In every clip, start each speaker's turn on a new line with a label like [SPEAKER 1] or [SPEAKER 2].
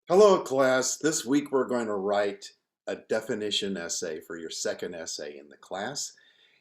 [SPEAKER 1] Hello, class. This week we're going to write a definition essay for your second essay in the class.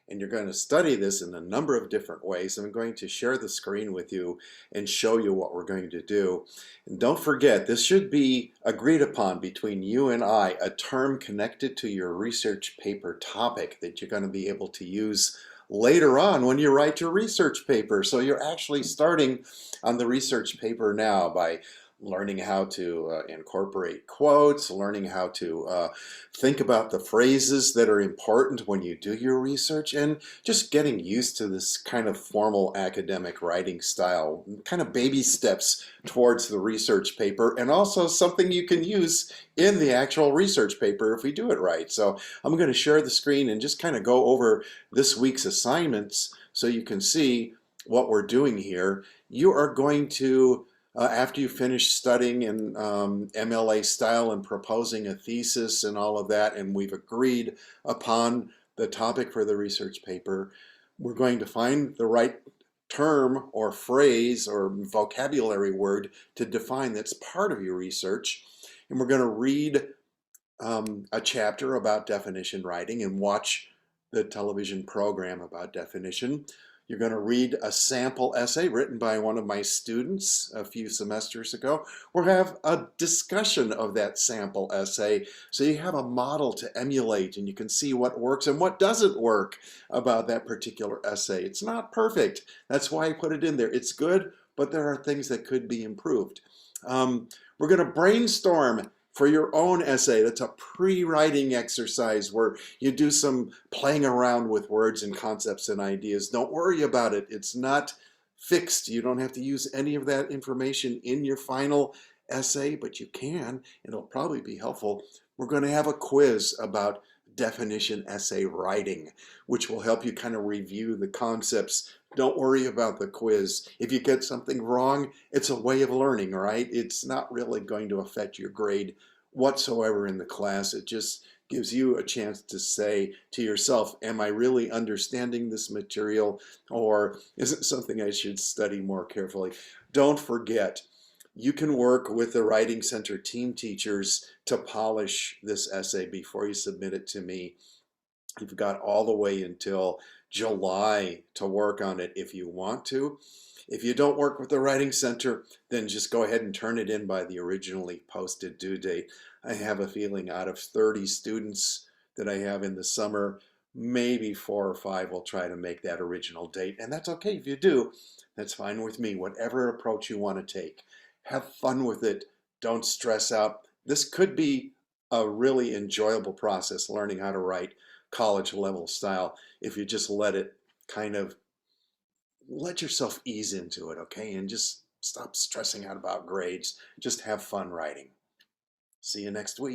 [SPEAKER 1] And you're going to study this in a number of different ways. I'm going to share the screen with you and show you what we're going to do. And don't forget, this should be agreed upon between you and I, a term connected to your research paper topic that you're going to be able to use later on when you write your research paper. So you're actually starting on the research paper now by learning how to incorporate quotes, learning how to think about the phrases that are important when you do your research, and just getting used to this kind of formal academic writing style, kind of baby steps towards the research paper, and also something you can use in the actual research paper if we do it right. So I'm going to share the screen and just kind of go over this week's assignments so you can see what we're doing here. You are going to after you finish studying in MLA style and proposing a thesis and all of that, and we've agreed upon the topic for the research paper, we're going to find the right term or phrase or vocabulary word to define that's part of your research. And we're going to read a chapter about definition writing and watch the television program about definition. You're going to read a sample essay written by one of my students a few semesters ago. We'll have a discussion of that sample essay so you have a model to emulate and you can see what works and what doesn't work about that particular essay. It's not perfect. That's why I put it in there. It's good, but there are things that could be improved. We're going to brainstorm for your own essay. That's a pre-writing exercise where you do some playing around with words and concepts and ideas. Don't worry about it. It's not fixed. You don't have to use any of that information in your final essay, but you can. It'll probably be helpful. We're going to have a quiz about definition essay writing, which will help you kind of review the concepts. Don't worry about the quiz. If you get something wrong, it's a way of learning, right? It's not really going to affect your grade whatsoever in the class. It just gives you a chance to say to yourself, am I really understanding this material, or is it something I should study more carefully? Don't forget, you can work with the Writing Center team teachers to polish this essay before you submit it to me. You've got all the way until July to work on it if you want to. If you don't work with the Writing Center, then just go ahead and turn it in by the originally posted due date. I have a feeling out of 30 students that I have in the summer, maybe 4 or 5 will try to make that original date. And that's okay if you do. That's fine with me, whatever approach you want to take. Have fun with it. Don't stress out. This could be a really enjoyable process, learning how to write college level style, if you just let it kind of let yourself ease into it, okay? And just stop stressing out about grades. Just have fun writing. See you next week.